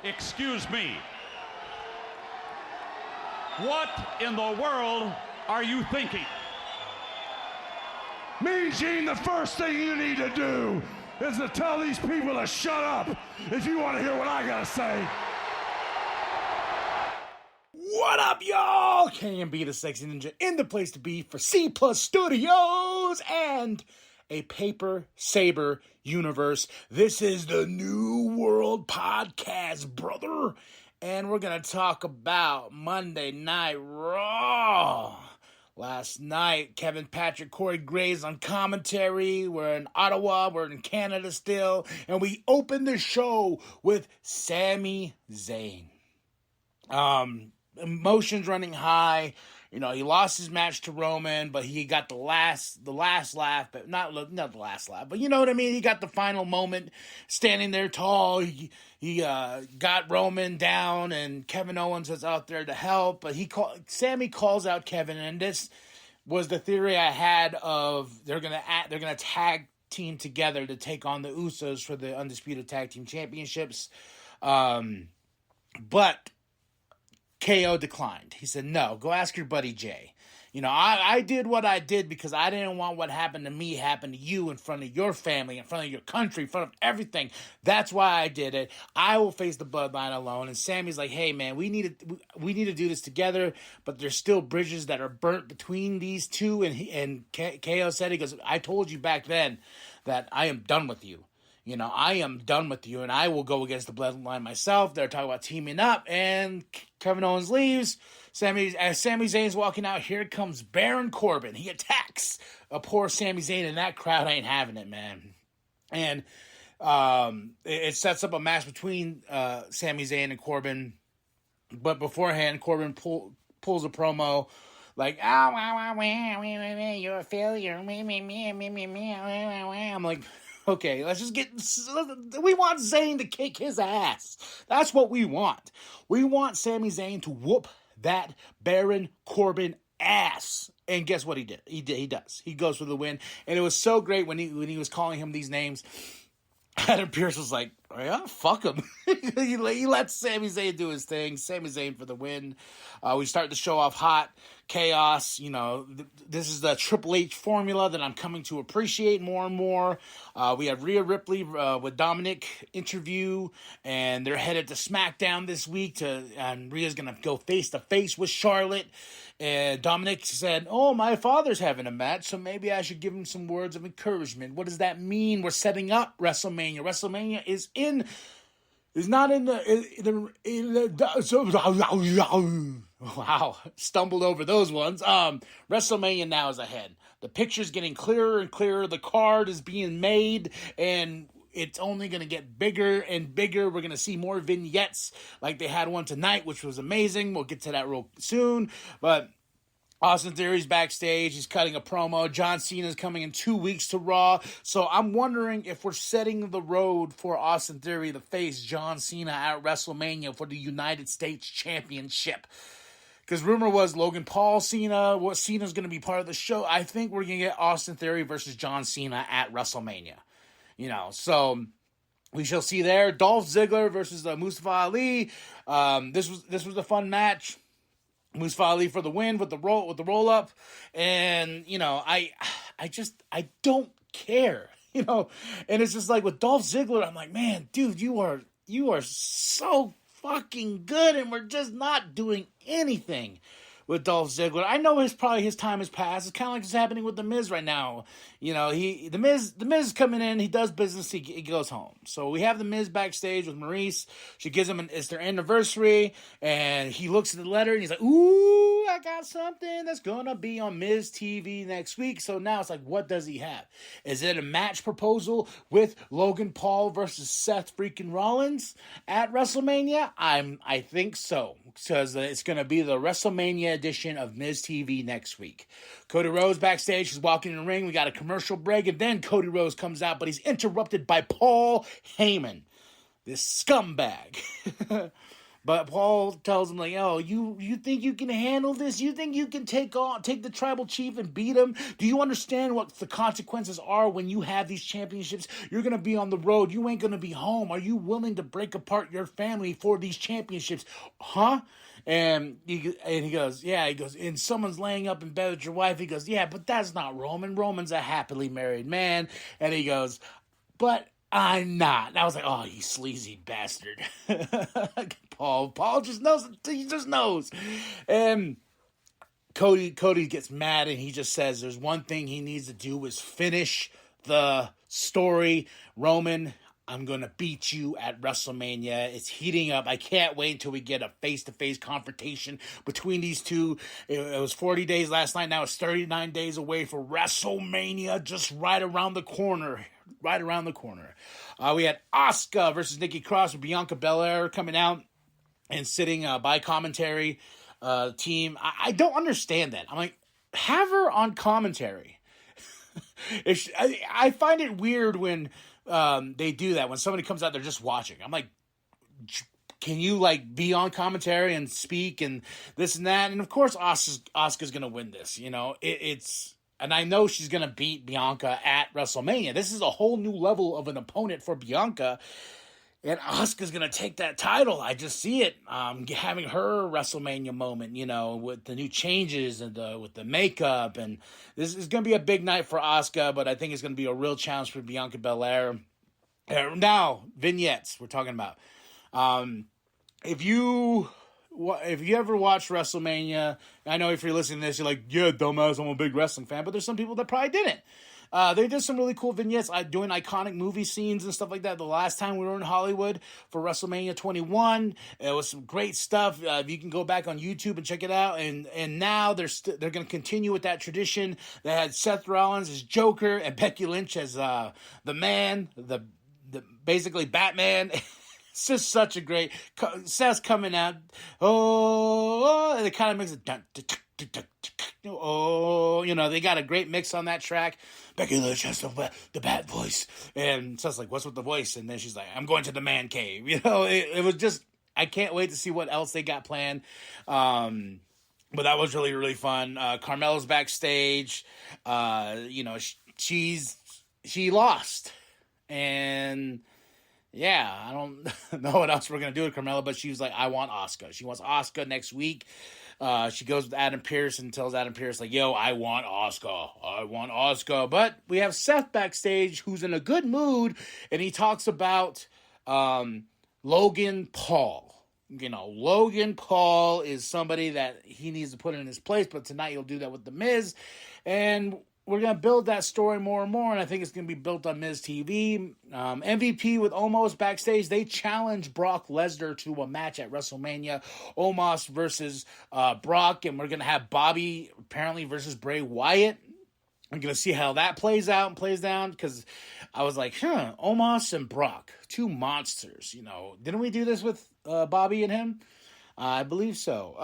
Excuse me. What in the world are you thinking? Mean Gene, the first thing you need to do is to tell these people to shut up if you want to hear what I gotta say. What up, y'all? KMB the Sexy Ninja in the place to be for C Plus Studios and a Paper Saber universe. This is the New World Podcast, brother. And we're going to talk about Monday Night Raw. Last night, Kevin Patrick, Corey Graves on commentary. We're in Ottawa. We're in Canada still. And we open the show with Sami Zayn. Emotions running high. You know, he lost his match to Roman, but he got the last laugh, but not the last laugh, but you know what I mean? He got the final moment, standing there tall. He got Roman down, and Kevin Owens was out there to help, but Sami calls out Kevin, and this was the theory I had of they're gonna tag team together to take on the Usos for the Undisputed Tag Team Championships, but KO declined. He said, no, go ask your buddy Jay. You know, I did what I did because I didn't want what happened to me happen to you in front of your family, in front of your country, in front of everything. That's why I did it. I will face the bloodline alone. And Sammy's like, hey, man, we need to do this together, but there's still bridges that are burnt between these two. And KO said, he goes, I told you back then that I am done with you. You know, I am done with you, and I will go against the bloodline myself. They're talking about teaming up, and Kevin Owens leaves. As Sami Zayn's walking out, here comes Baron Corbin. He attacks a poor Sami Zayn, and that crowd ain't having it, man. And it sets up a match between Sami Zayn and Corbin. But beforehand, Corbin pulls a promo like, you're a failure. I'm like, okay, let's just we want Zayn to kick his ass. That's what we want. We want Sami Zayn to whoop that Baron Corbin ass. And guess what he did? He does. He goes for the win. And it was so great when he was calling him these names. Adam Pearce was like, oh, yeah, fuck him. he lets Sami Zayn do his thing. Sami Zayn for the win. We start the show off hot. Chaos. You know, this is the Triple H formula that I'm coming to appreciate more and more. We have Rhea Ripley with Dominic interview, and they're headed to SmackDown this week. And Rhea's going to go face-to-face with Charlotte. And Dominic said, oh, my father's having a match, so maybe I should give him some words of encouragement. What does that mean? We're setting up WrestleMania. WrestleMania is not in the wow, stumbled over those ones. WrestleMania now is ahead. The picture's getting clearer and clearer. The card is being made, and it's only going to get bigger and bigger. We're going to see more vignettes like they had one tonight, which was amazing. We'll get to that real soon. But Austin Theory's backstage. He's cutting a promo. John Cena's coming in 2 weeks to Raw. So I'm wondering if we're setting the road for Austin Theory to face John Cena at WrestleMania for the United States Championship. Because rumor was Logan Paul Cena. Cena's going to be part of the show. I think we're going to get Austin Theory versus John Cena at WrestleMania. You know, so we shall see there. Dolph Ziggler versus Mustafa Ali. This was a fun match. Mustafa Ali for the win with the roll up, and you know I don't care, you know, and it's just like with Dolph Ziggler, I'm like, man, dude, you are so fucking good, and we're just not doing anything with Dolph Ziggler. I know his time has passed. It's kind of like what's happening with The Miz right now. You know, The Miz coming in, he does business, he goes home. So we have The Miz backstage with Maurice. She gives him it's their anniversary, and he looks at the letter, and he's like, ooh, I got something that's gonna be on Miz TV next week. So now it's like, what does he have? Is it a match proposal with Logan Paul versus Seth freaking Rollins at WrestleMania? I think so, because it's gonna be the WrestleMania edition of Miz TV next week. Cody Rhodes backstage. He's walking in the ring. We got a commercial break, and then Cody Rhodes comes out, but he's interrupted by Paul Heyman, this scumbag. But Paul tells him, like, oh, you think you can handle this? You think you can take the tribal chief and beat him? Do you understand what the consequences are when you have these championships? You're going to be on the road. You ain't going to be home. Are you willing to break apart your family for these championships? Huh? And he goes, yeah, he goes, and someone's laying up in bed with your wife. He goes, yeah, but that's not Roman. Roman's a happily married man. And he goes, but I'm not. And I was like, oh, you sleazy bastard. Paul just knows. He just knows. And Cody gets mad and he just says there's one thing he needs to do is finish the story. Roman, I'm going to beat you at WrestleMania. It's heating up. I can't wait until we get a face-to-face confrontation between these two. It was 40 days last night. Now it's 39 days away for WrestleMania, just right around the corner. Right around the corner. We had Asuka versus Nikki Cross with Bianca Belair coming out and sitting by commentary team. I don't understand that. I'm like, have her on commentary. I find it weird when they do that, when somebody comes out there just watching. I'm like, can you like be on commentary and speak and this and that? And of course, Asuka's gonna win this. You know, and I know she's gonna beat Bianca at WrestleMania. This is a whole new level of an opponent for Bianca. And Asuka's going to take that title. I just see it having her WrestleMania moment, you know, with the new changes and with the makeup. And this is going to be a big night for Asuka, but I think it's going to be a real challenge for Bianca Belair. Now, vignettes we're talking about. If you ever watched WrestleMania, I know if you're listening to this, you're like, yeah, dumbass, I'm a big wrestling fan. But there's some people that probably didn't. They did some really cool vignettes doing iconic movie scenes and stuff like that. The last time we were in Hollywood for WrestleMania 21, it was some great stuff. You can go back on YouTube and check it out. And now they're going to continue with that tradition. They had Seth Rollins as Joker and Becky Lynch as the Man, the basically Batman. It's just such a great. Seth's coming out. And it kind of makes it dun, dun, dun, dun, dun, dun, oh, you know, they got a great mix on that track. Becky Lynch has the bat voice. And Seth's like, what's with the voice? And then she's like, I'm going to the man cave. You know, it was just, I can't wait to see what else they got planned. But that was really, really fun. Carmella's backstage. You know, she lost. And yeah, I don't know what else we're going to do with Carmella, but she was like, I want Asuka. She wants Asuka next week. She goes with Adam Pearce and tells Adam Pearce, like, yo, I want Asuka. I want Asuka. But we have Seth backstage who's in a good mood, and he talks about Logan Paul. You know, Logan Paul is somebody that he needs to put in his place, but tonight he'll do that with The Miz. And we're going to build that story more and more, and I think it's going to be built on Miz TV. MVP with Omos backstage. They challenge Brock Lesnar to a match at WrestleMania. Omos versus Brock, and we're going to have Bobby apparently versus Bray Wyatt. I'm going to see how that plays out and plays down, because I was like, Omos and Brock, two monsters. You know, didn't we do this with Bobby and him? I believe so.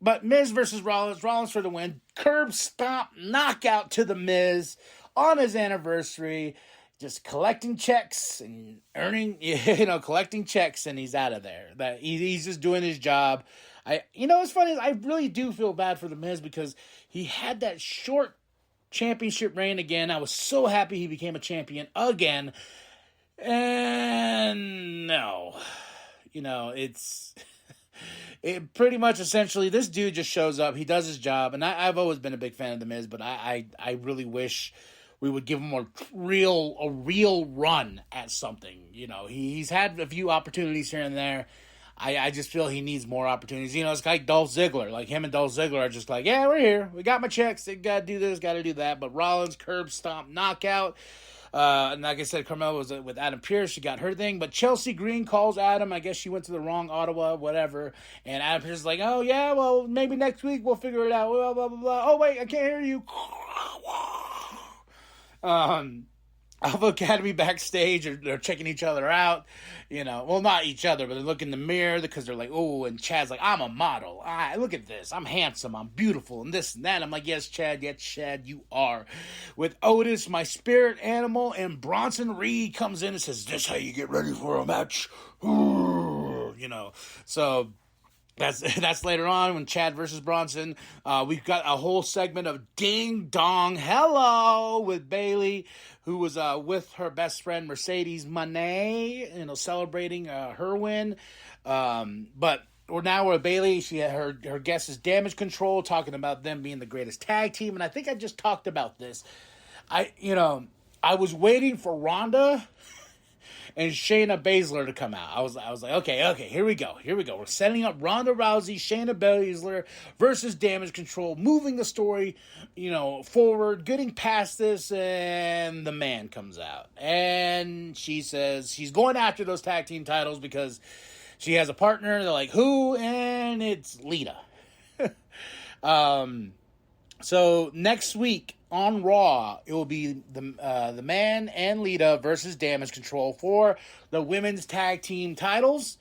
But Miz versus Rollins. Rollins for the win. Curb stomp knockout to the Miz on his anniversary. Just collecting checks and earning, collecting checks, and he's out of there. He's just doing his job. What's funny is I really do feel bad for the Miz, because he had that short championship reign again. I was so happy he became a champion again. And no, it pretty much essentially, this dude just shows up, he does his job, and I've always been a big fan of The Miz, but I really wish we would give him a real run at something. You know, he's had a few opportunities here and there. I just feel he needs more opportunities. You know, it's like Dolph Ziggler. Like, him and Dolph Ziggler are just like, yeah, we're here. We got my checks. They got to do this, got to do that. But Rollins, curb stomp, knockout. And like I said, Carmella was with Adam Pearce. She got her thing. But Chelsea Green calls Adam. I guess she went to the wrong Ottawa, whatever. And Adam Pearce is like, oh, yeah, well, maybe next week we'll figure it out. Blah, blah, blah, blah. Oh, wait, I can't hear you. Alpha Academy backstage, they're checking each other out, well, not each other, but they look in the mirror because they're like, oh, and Chad's like, I'm a model. Look at this. I'm handsome. I'm beautiful and this and that. I'm like, yes, Chad, you are. With Otis, my spirit animal, and Bronson Reed comes in and says, this how you get ready for a match. So that's later on when Chad versus Bronson. We've got a whole segment of Ding Dong Hello with Bayley, who was with her best friend Mercedes Moné, celebrating her win. But we're with Bayley. Her guest is Damage Control, talking about them being the greatest tag team. And I think I just talked about this. I was waiting for Ronda and Shayna Baszler to come out. I was like, okay, here we go. We're setting up Ronda Rousey, Shayna Baszler versus Damage Control, moving the story, forward, getting past this, and the man comes out. And she says she's going after those tag team titles because she has a partner. They're like, who? And it's Lita. So next week on Raw, it will be the Man and Lita versus Damage Control for the women's tag team titles.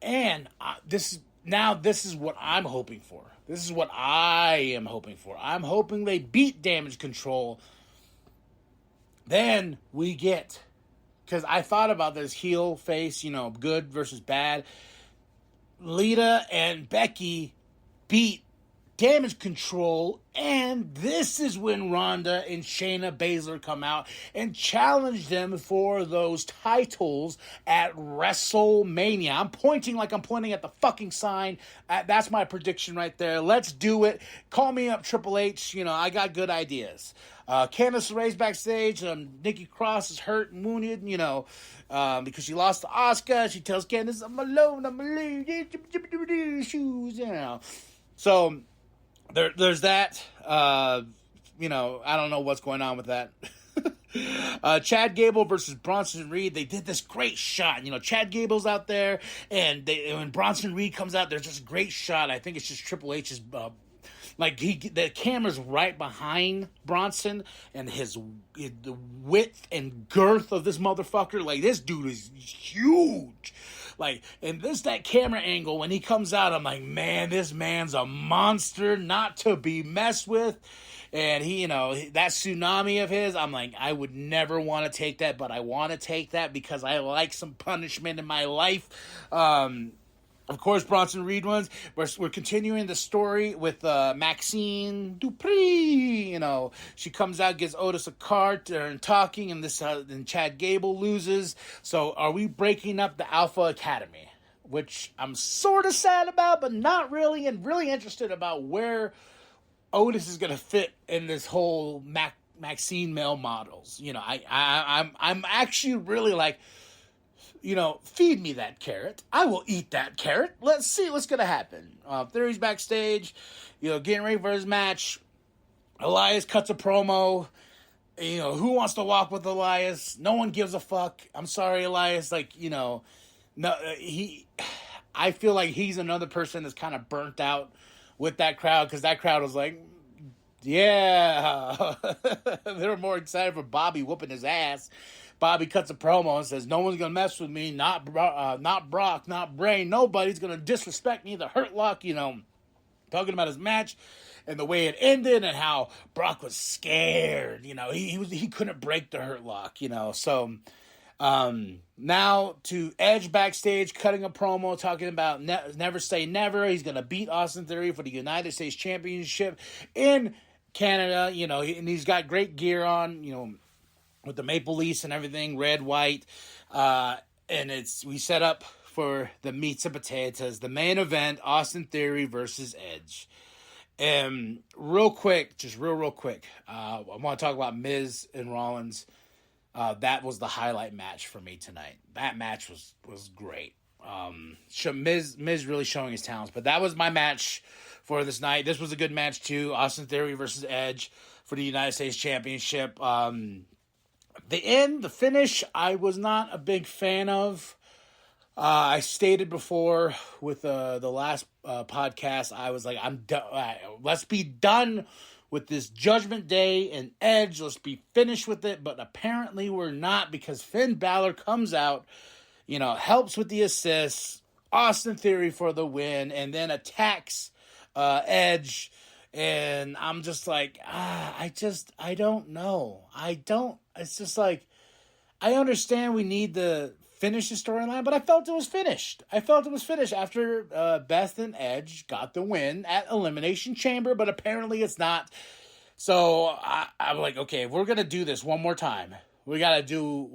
And this is what I'm hoping for. This is what I am hoping for. I'm hoping they beat Damage Control. Then we get, because I thought about this heel, face, good versus bad. Lita and Becky beat Damage Control, and this is when Ronda and Shayna Baszler come out and challenge them for those titles at WrestleMania. I'm pointing like I'm pointing at the fucking sign. That's my prediction right there. Let's do it. Call me up, Triple H. I got good ideas. Candice LeRae's backstage. Nikki Cross is hurt and wounded, because she lost to Asuka. She tells Candice, I'm alone, shoes, So there's that. I don't know what's going on with that. Chad Gable versus Bronson Reed. They did this great shot. Chad Gable's out there, and when Bronson Reed comes out, there's this great shot. I think it's just Triple H's. The camera's right behind Bronson, and the width and girth of this motherfucker. Like, this dude is huge. And that camera angle, when he comes out, I'm like, man, this man's a monster not to be messed with. And he, that tsunami of his, I'm like, I would never want to take that, but I want to take that because I like some punishment in my life. Of course, Bronson Reed wins. We're continuing the story with Maxine Dupree. She comes out, gives Otis a card, and talking, and Chad Gable loses. So, are we breaking up the Alpha Academy? Which I'm sort of sad about, but not really, and really interested about where Otis is going to fit in this whole Maxine male models. I'm actually really like, feed me that carrot. I will eat that carrot. Let's see what's going to happen. Theory's backstage, getting ready for his match. Elias cuts a promo. Who wants to walk with Elias? No one gives a fuck. I'm sorry, Elias. No, I feel like he's another person that's kind of burnt out with that crowd, because that crowd was like, yeah. They were more excited for Bobby whooping his ass. Bobby cuts a promo and says, no one's going to mess with me, not Brock, not Bray. Nobody's going to disrespect me. The Hurt Lock, talking about his match and the way it ended and how Brock was scared. He couldn't break the Hurt Lock, So now to Edge backstage, cutting a promo, talking about never say never. He's going to beat Austin Theory for the United States Championship in Canada, and he's got great gear on, with the maple leafs and everything, red, white, and we set up for the meats and potatoes, the main event, Austin Theory versus Edge. And real quick, I want to talk about Miz and Rollins. That was the highlight match for me tonight. That match was great. Miz really showing his talents, but that was my match for this night. This was a good match too. Austin Theory versus Edge for the United States Championship. The finish, I was not a big fan of. I stated before with the last podcast, I was like, I'm done. Let's be done with this Judgment Day and Edge. Let's be finished with it. But apparently we're not, because Finn Balor comes out, helps with the assists, Austin Theory for the win, and then attacks Edge. And I'm just like, I don't know. It's just like, I understand we need the finish the storyline, but I felt it was finished. I felt it was finished after Beth and Edge got the win at Elimination Chamber, but apparently it's not. So I'm like, okay, if we're going to do this one more time, we got to do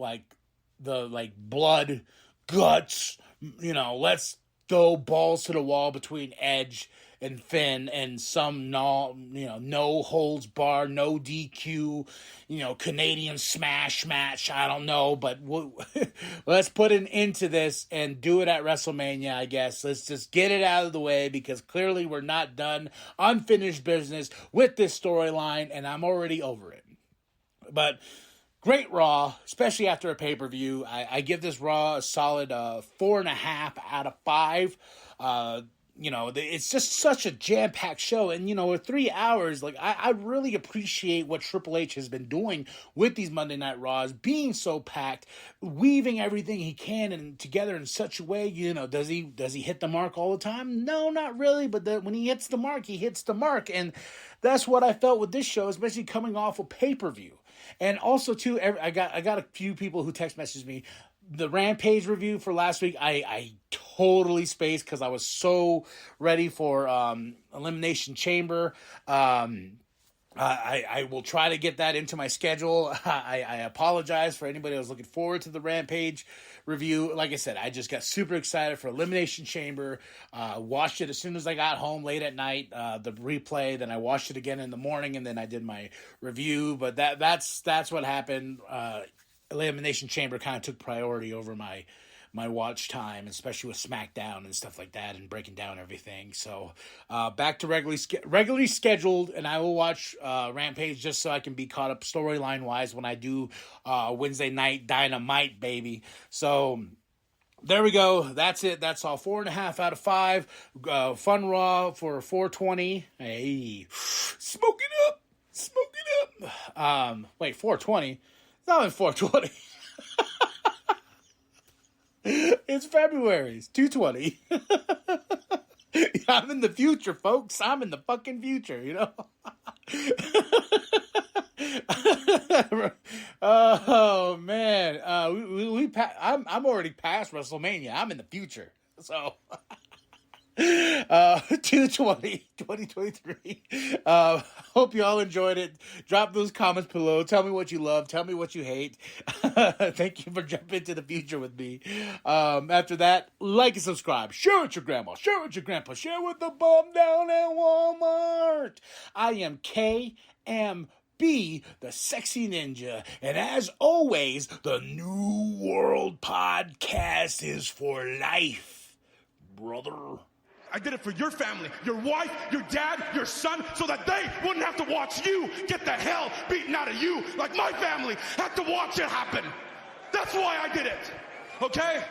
the blood, guts, let's go balls to the wall between Edge and Finn and some no holds bar, no DQ, Canadian smash match. I don't know, but let's put an end to this and do it at WrestleMania, I guess. Let's just get it out of the way because clearly we're not done, unfinished business with this storyline, and I'm already over it. But great Raw, especially after a pay-per-view. I give this Raw a solid 4.5 out of 5. It's just such a jam-packed show. And, with 3 hours, I really appreciate what Triple H has been doing with these Monday Night Raws, being so packed, weaving everything he can and together in such a way. Does he hit the mark all the time? No, not really. But when he hits the mark, he hits the mark. And that's what I felt with this show, especially coming off a pay-per-view. And also, too, I got a few people who text messaged me. The Rampage review for last week, I totally spaced because I was so ready for Elimination Chamber. I will try to get that into my schedule. I apologize for anybody who was looking forward to the Rampage review. Like I said, I just got super excited for Elimination Chamber. Watched it as soon as I got home late at night, the replay. Then I watched it again in the morning, and then I did my review. But that's what happened. Elimination Chamber kind of took priority over my watch time, especially with SmackDown and stuff like that, and breaking down everything. So back to regularly scheduled, and I will watch Rampage just so I can be caught up storyline wise when I do Wednesday night Dynamite, baby. So there we go. That's it. That's all. 4.5 out of 5. Fun Raw for 420. Hey, smoke it up. Wait, 420. It's not even 420. It's February. It's 220. I'm in the future, folks. I'm in the fucking future, Oh man, I'm already past WrestleMania. I'm in the future, so 220 2023. Hope you all enjoyed it. Drop those comments below. Tell me what you love. Tell me what you hate. Thank you for jumping into the future with me. After that, like and subscribe. Share with your grandma. Share with your grandpa. Share with the bum down at Walmart. I am KMB, the Sexy Ninja. And as always, the New World Podcast is for life, brother. I did it for your family, your wife, your dad, your son, so that they wouldn't have to watch you get the hell beaten out of you like my family had to watch it happen. That's why I did it, okay?